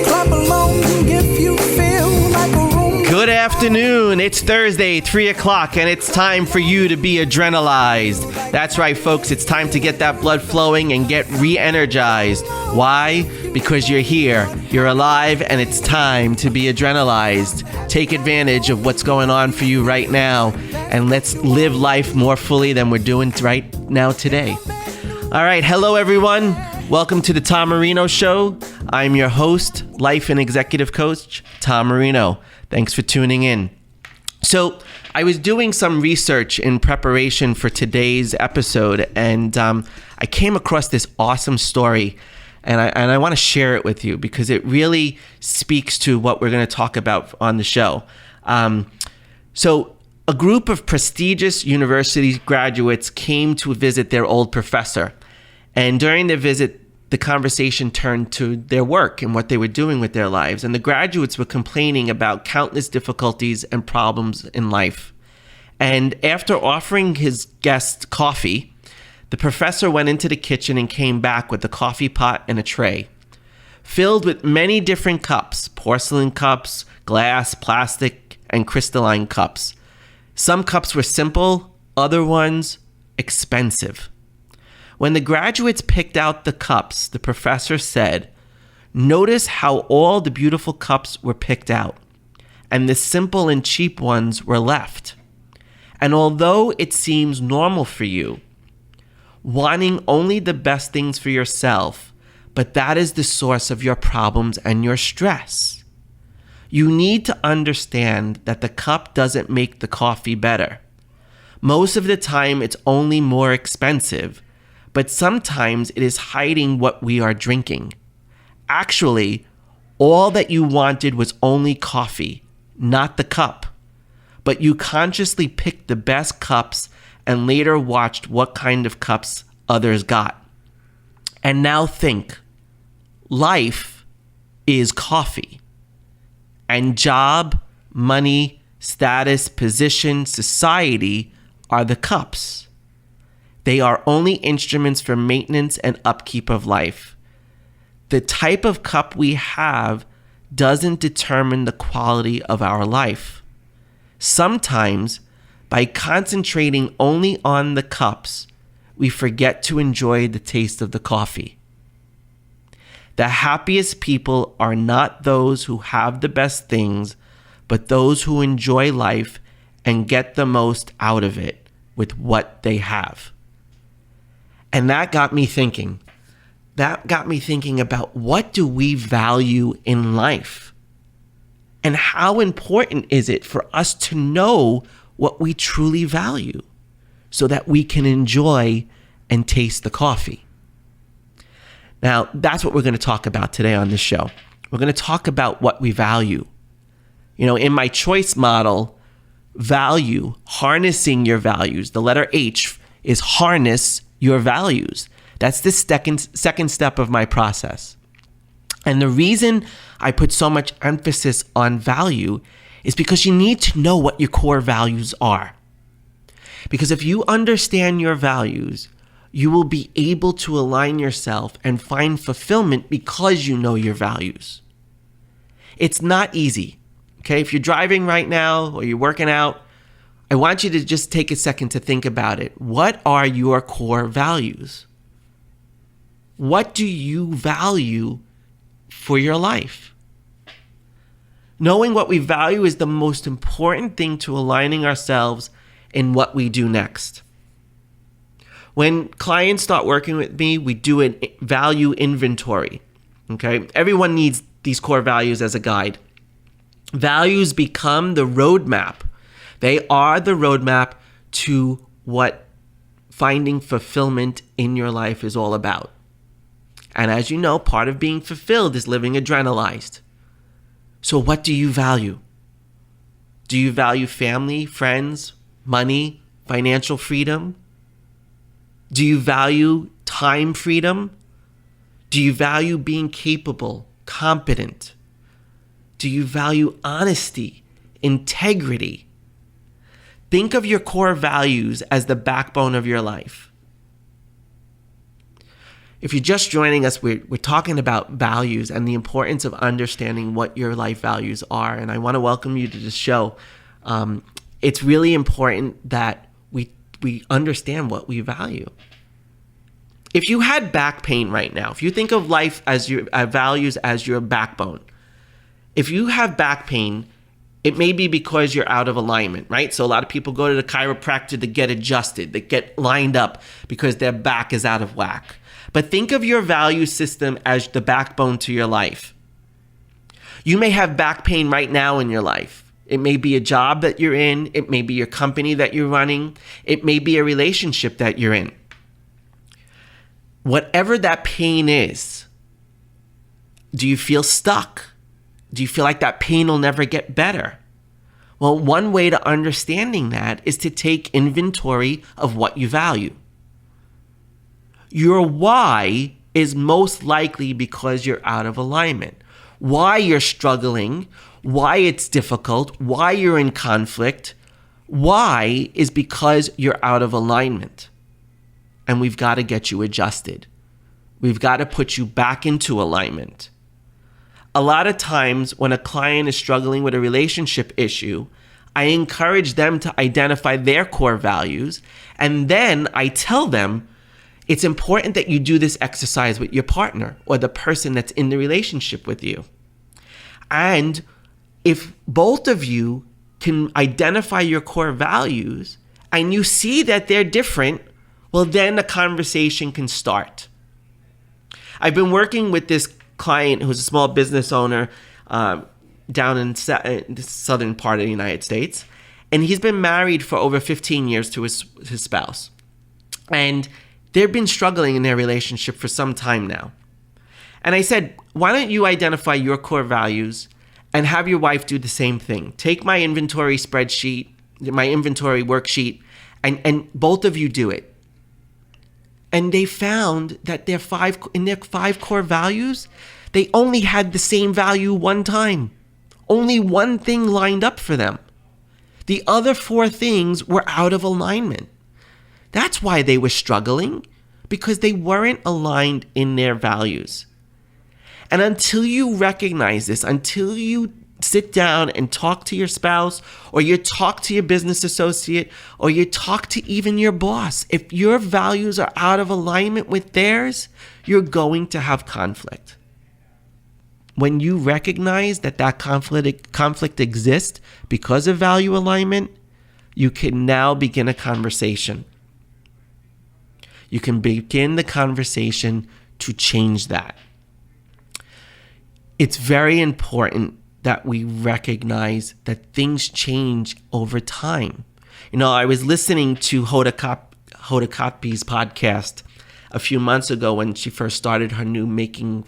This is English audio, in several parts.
Clap along if you feel like a room. Good afternoon. It's Thursday, 3 o'clock, and it's time for you to be adrenalized. That's right, folks. It's time to get that blood flowing and get re-energized. Why? Because you're here, you're alive, and it's time to be adrenalized. Take advantage of what's going on for you right now, and let's live life more fully than we're doing right now today. All right. Hello, everyone. Welcome to the Tom Marino Show. I'm your host, life and executive coach, Tom Marino. Thanks for tuning in. So I was doing some research in preparation for today's episode, and I came across this awesome story, and I want to share it with you because it really speaks to what we're going to talk about on the show. So a group of prestigious university graduates came to visit their old professor, and during the visit, the conversation turned to their work and what they were doing with their lives. And the graduates were complaining about countless difficulties and problems in life. And after offering his guests coffee, the professor went into the kitchen and came back with a coffee pot and a tray filled with many different cups, porcelain cups, glass, plastic, and crystalline cups. Some cups were simple, other ones expensive. When the graduates picked out the cups, the professor said, "Notice how all the beautiful cups were picked out, and the simple and cheap ones were left. And although it seems normal for you, wanting only the best things for yourself, but that is the source of your problems and your stress. You need to understand that the cup doesn't make the coffee better. Most of the time, it's only more expensive, but sometimes it is hiding what we are drinking. Actually, all that you wanted was only coffee, not the cup. But you consciously picked the best cups and later watched what kind of cups others got. And now think, life is coffee. And job, money, status, position, society are the cups. They are only instruments for maintenance and upkeep of life. The type of cup we have doesn't determine the quality of our life. Sometimes, by concentrating only on the cups, we forget to enjoy the taste of the coffee. The happiest people are not those who have the best things, but those who enjoy life and get the most out of it with what they have." And that got me thinking. That got me thinking about what do we value in life? And how important is it for us to know what we truly value so that we can enjoy and taste the coffee? Now, that's what we're going to talk about today on this show. We're going to talk about what we value. You know, in my choice model, value, harnessing your values, the letter H is harness your values. That's the second step of my process. And the reason I put so much emphasis on value is because you need to know what your core values are. Because if you understand your values, you will be able to align yourself and find fulfillment because you know your values. It's not easy. Okay, if you're driving right now or you're working out, I want you to just take a second to think about it. What are your core values? What do you value for your life? Knowing what we value is the most important thing to aligning ourselves in what we do next. When clients start working with me, we do a value inventory. Okay? Everyone needs these core values as a guide. Values become the roadmap. They are the roadmap to what finding fulfillment in your life is all about. And as you know, part of being fulfilled is living adrenalized. So what do you value? Do you value family, friends, money, financial freedom? Do you value time freedom? Do you value being capable, competent? Do you value honesty, integrity? Think of your core values as the backbone of your life. If you're just joining us, we're talking about values and the importance of understanding what your life values are. And I want to welcome you to the show. It's really important that we understand what we value. If you had back pain right now, if you think of life as your values as your backbone, if you have back pain, it may be because you're out of alignment, right? So a lot of people go to the chiropractor to get adjusted, they get lined up because their back is out of whack. But think of your value system as the backbone to your life. You may have back pain right now in your life. It may be a job that you're in. It may be your company that you're running. It may be a relationship that you're in. Whatever that pain is, do you feel stuck? Do you feel like that pain will never get better? Well, one way to understanding that is to take inventory of what you value. Your why is most likely because you're out of alignment. Why you're struggling, why it's difficult, why you're in conflict, why is because you're out of alignment. And we've got to get you adjusted. We've got to put you back into alignment. A lot of times when a client is struggling with a relationship issue, I encourage them to identify their core values, and then I tell them it's important that you do this exercise with your partner or the person that's in the relationship with you. And if both of you can identify your core values and you see that they're different, well, then the conversation can start. I've been working with this client who's a small business owner down in the southern part of the United States. And he's been married for over 15 years to his spouse. And they've been struggling in their relationship for some time now. And I said, why don't you identify your core values and have your wife do the same thing? Take my inventory spreadsheet, my inventory worksheet, and both of you do it. And they found that in their five core values, they only had the same value one time. Only one thing lined up for them. The other four things were out of alignment. That's why they were struggling, because they weren't aligned in their values. And until you recognize this, until you sit down and talk to your spouse, or you talk to your business associate, or you talk to even your boss, if your values are out of alignment with theirs, you're going to have conflict. When you recognize that conflict exists because of value alignment, you can now begin a conversation. You can begin the conversation to change that. It's very important that we recognize that things change over time. You know, I was listening to Hoda Kotb's podcast a few months ago when she first started her new Making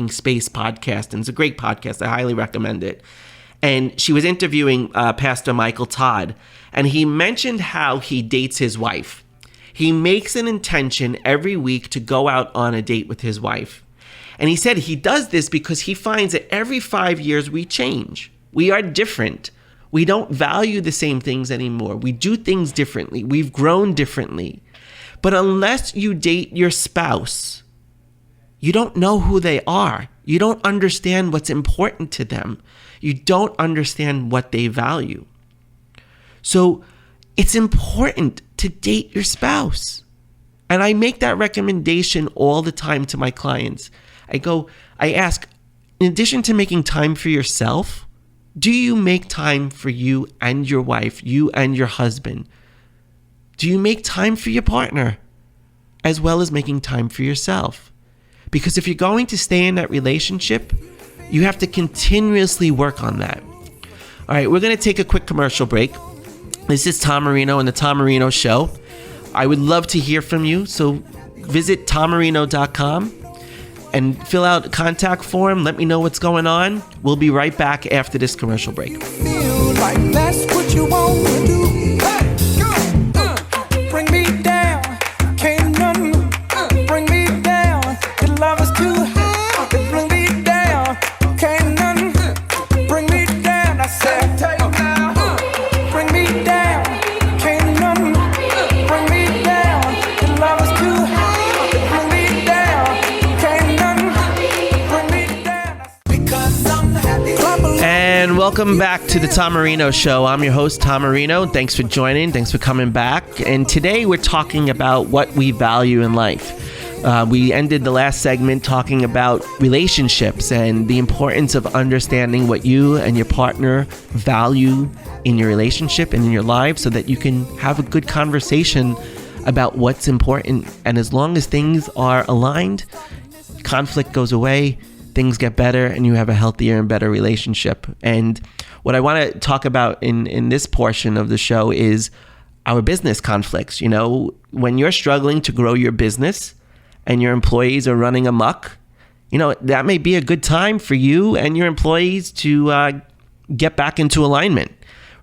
Space podcast, and it's a great podcast. I highly recommend it. And she was interviewing Pastor Michael Todd, and he mentioned how he dates his wife. He makes an intention every week to go out on a date with his wife. And he said he does this because he finds that every 5 years we change. We are different. We don't value the same things anymore. We do things differently. We've grown differently. But unless you date your spouse, you don't know who they are. You don't understand what's important to them. You don't understand what they value. So it's important to date your spouse. And I make that recommendation all the time to my clients. I ask, in addition to making time for yourself, do you make time for you and your wife, you and your husband? Do you make time for your partner as well as making time for yourself? Because if you're going to stay in that relationship, you have to continuously work on that. All right, we're going to take a quick commercial break. This is Tom Marino and the Tom Marino Show. I would love to hear from you, so visit tommarino.com and fill out a contact form. Let me know what's going on. We'll be right back after this commercial break. Feel like that's what you want to do. Hey, bring me down. Can't nothing bring me down. Your love is too high. Bring me down. Can't nothing bring me down. I said, take now. Bring me down. Can't nothing bring me down. Your love is too high. Bring me down. welcome back to the Tom Marino Show. I'm your host, Tom Marino. Thanks for joining. Thanks for coming back. And today we're talking about what we value in life. We ended the last segment talking about relationships and the importance of understanding what you and your partner value in your relationship and in your life so that you can have a good conversation about what's important. And as long as things are aligned, conflict goes away, things get better, and you have a healthier and better relationship. And what I want to talk about in this portion of the show is our business conflicts. You know, when you're struggling to grow your business and your employees are running amok, you know, that may be a good time for you and your employees to get back into alignment,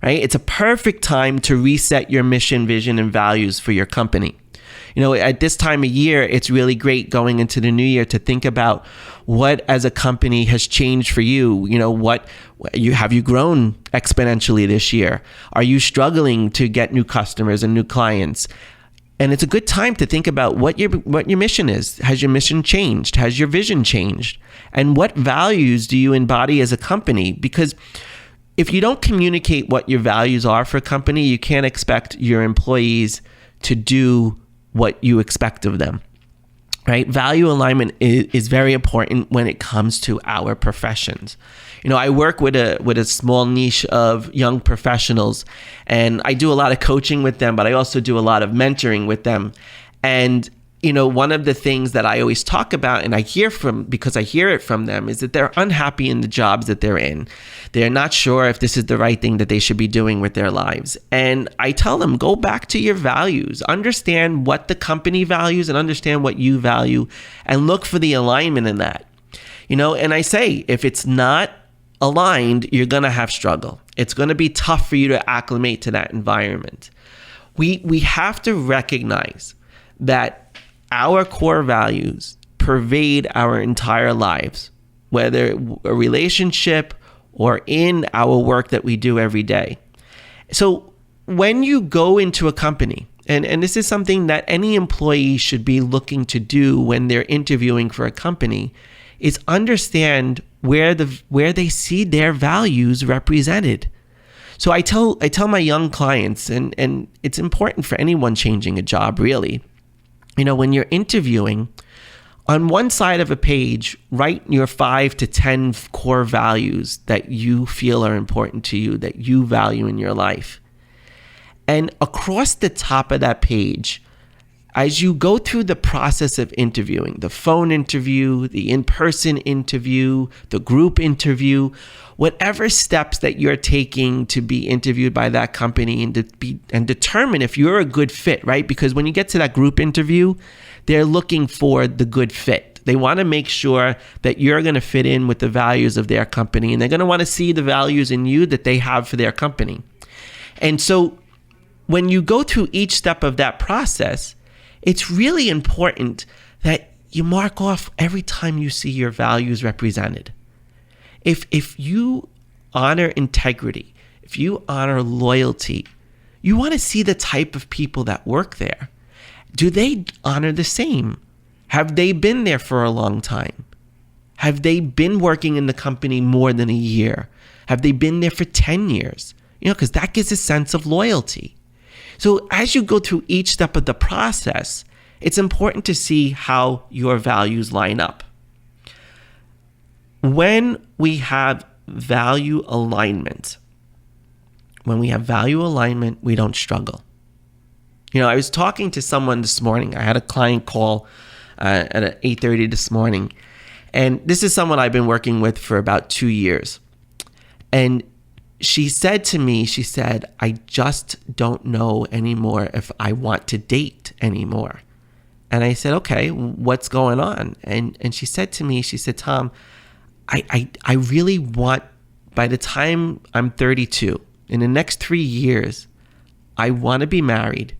right? It's a perfect time to reset your mission, vision, and values for your company. You know, at this time of year, it's really great going into the new year to think about what as a company has changed for you. You know, have you grown exponentially this year? Are you struggling to get new customers and new clients? And it's a good time to think about what your mission is. Has your mission changed? Has your vision changed? And what values do you embody as a company? Because if you don't communicate what your values are for a company, you can't expect your employees to do what you expect of them, right? Value alignment is very important when it comes to our professions. You know, I work with a small niche of young professionals, and I do a lot of coaching with them, but I also do a lot of mentoring with them. And, you know, one of the things that I always talk about, and because I hear it from them, is that they're unhappy in the jobs that they're in. They're not sure if this is the right thing that they should be doing with their lives. And I tell them, go back to your values, understand what the company values and understand what you value, and look for the alignment in that. You know, and I say, if it's not aligned, you're going to have struggle. It's going to be tough for you to acclimate to that environment. We have to recognize that our core values pervade our entire lives, whether a relationship or in our work that we do every day. So when you go into a company, and this is something that any employee should be looking to do when they're interviewing for a company, is understand where they see their values represented. So I tell my young clients, and it's important for anyone changing a job, really. You know, when you're interviewing, on one side of a page, write your 5 to 10 core values that you feel are important to you, that you value in your life. And across the top of that page, as you go through the process of interviewing, the phone interview, the in-person interview, the group interview, whatever steps that you're taking to be interviewed by that company and determine if you're a good fit, right? Because when you get to that group interview, they're looking for the good fit. They want to make sure that you're going to fit in with the values of their company, and they're going to want to see the values in you that they have for their company. And so when you go through each step of that process, it's really important that you mark off every time you see your values represented. If you honor integrity, if you honor loyalty, you want to see the type of people that work there. Do they honor the same? Have they been there for a long time? Have they been working in the company more than a year? Have they been there for 10 years? You know, because that gives a sense of loyalty. So as you go through each step of the process, it's important to see how your values line up. When we have value alignment, we don't struggle. You know, I was talking to someone this morning. I had a client call at 8:30 this morning. And this is someone I've been working with for about 2 years. And she said to me, I just don't know anymore if I want to date anymore. And I said, okay, what's going on? And she said to me, Tom, I really want, by the time I'm 32, in the next 3 years, I want to be married.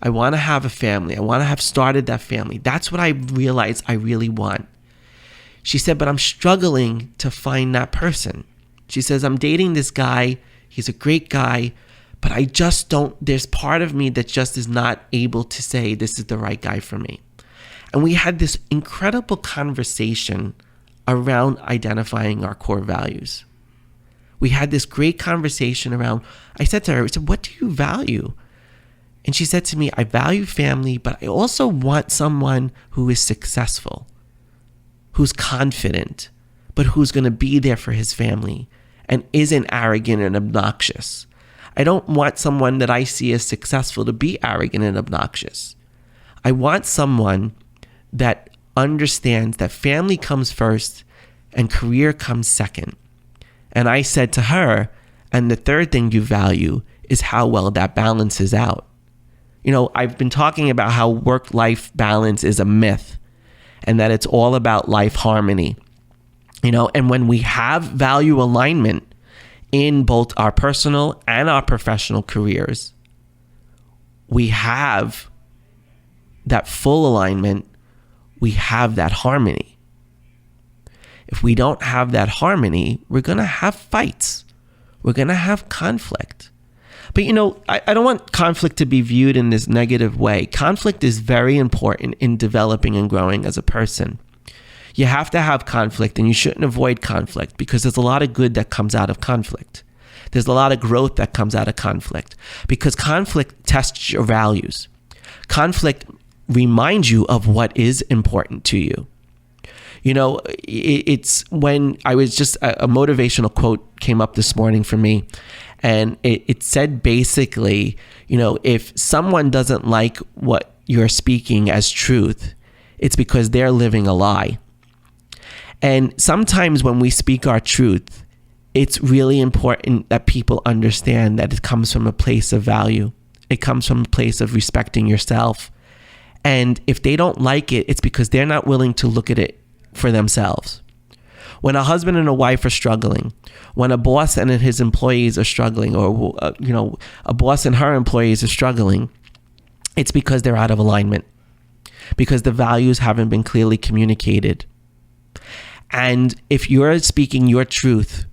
I want to have a family. I want to have started that family. That's what I realize I really want. She said, but I'm struggling to find that person. She says, I'm dating this guy. He's a great guy, but I just don't, there's part of me that just is not able to say this is the right guy for me. And we had this incredible conversation around identifying our core values. We had this great conversation around, I said to her, I said, what do you value? And she said to me, I value family, but I also want someone who is successful, who's confident, but who's going to be there for his family and isn't arrogant and obnoxious. I don't want someone that I see as successful to be arrogant and obnoxious. I want someone that understands that family comes first and career comes second. And I said to her, and the third thing you value is how well that balances out. You know, I've been talking about how work-life balance is a myth and that it's all about life harmony. You know, and when we have value alignment in both our personal and our professional careers, we have that full alignment, we have that harmony. If we don't have that harmony, we're going to have fights. We're going to have conflict. But you know, I don't want conflict to be viewed in this negative way. Conflict is very important in developing and growing as a person. You have to have conflict, and you shouldn't avoid conflict because there's a lot of good that comes out of conflict. There's a lot of growth that comes out of conflict because conflict tests your values. Conflict reminds you of what is important to you. You know, it's when I was just, a motivational quote came up this morning for me. And it said basically, you know, if someone doesn't like what you're speaking as truth, it's because they're living a lie. And sometimes when we speak our truth, it's really important that people understand that it comes from a place of value. It comes from a place of respecting yourself. And if they don't like it, it's because they're not willing to look at it for themselves. When a husband and a wife are struggling, when a boss and his employees are struggling, or you know, a boss and her employees are struggling, it's because they're out of alignment, because the values haven't been clearly communicated. And if you're speaking your truth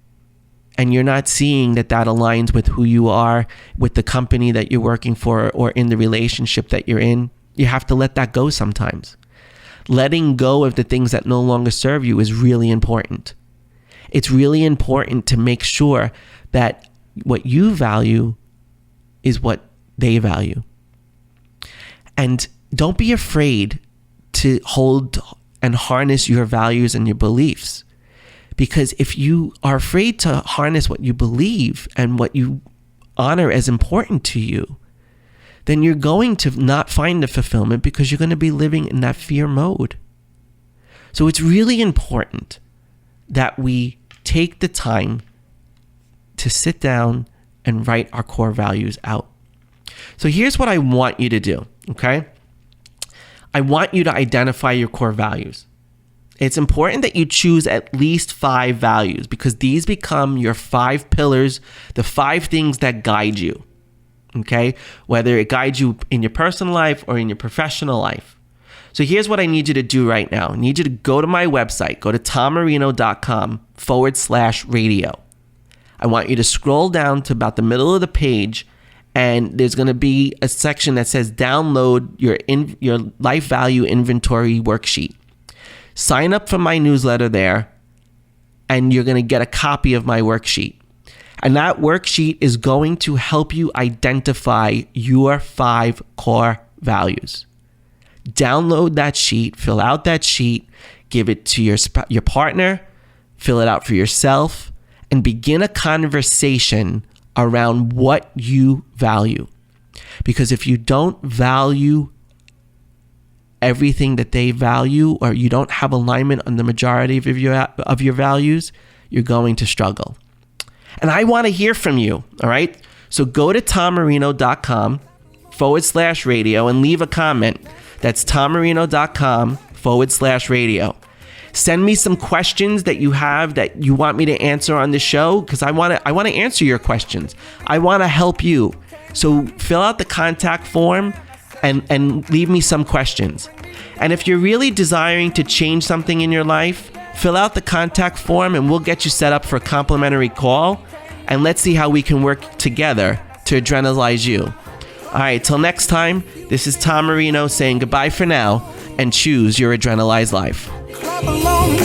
and you're not seeing that that aligns with who you are, with the company that you're working for, or in the relationship that you're in, you have to let that go sometimes. Letting go of the things that no longer serve you is really important. It's really important to make sure that what you value is what they value. And don't be afraid to hold and harness your values and your beliefs. Because if you are afraid to harness what you believe and what you honor as important to you, then you're going to not find the fulfillment because you're going to be living in that fear mode. So it's really important that we take the time to sit down and write our core values out. So here's what I want you to do, okay? I want you to identify your core values. It's important that you choose at least 5 values because these become your 5 pillars, the 5 things that guide you. Okay, whether it guides you in your personal life or in your professional life. So here's what I need you to do right now. I need you to go to my website, go to tommarino.com/radio. I want you to scroll down to about the middle of the page, and there's going to be a section that says download your life value inventory worksheet. Sign up for my newsletter there, and you're going to get a copy of my worksheet. And that worksheet is going to help you identify your 5 core values. Download that sheet, fill out that sheet, give it to your partner, fill it out for yourself, and begin a conversation around what you value. Because if you don't value everything that they value, or you don't have alignment on the majority of your values, you're going to struggle. And I want to hear from you, all right? So go to tommarino.com/radio and leave a comment. That's tommarino.com/radio. Send me some questions that you have that you want me to answer on the show, because I want to answer your questions. I want to help you. So fill out the contact form and leave me some questions. And if you're really desiring to change something in your life, fill out the contact form and we'll get you set up for a complimentary call. And let's see how we can work together to adrenalize you. All right, till next time, this is Tom Marino saying goodbye for now and choose your adrenalized life. Clap along.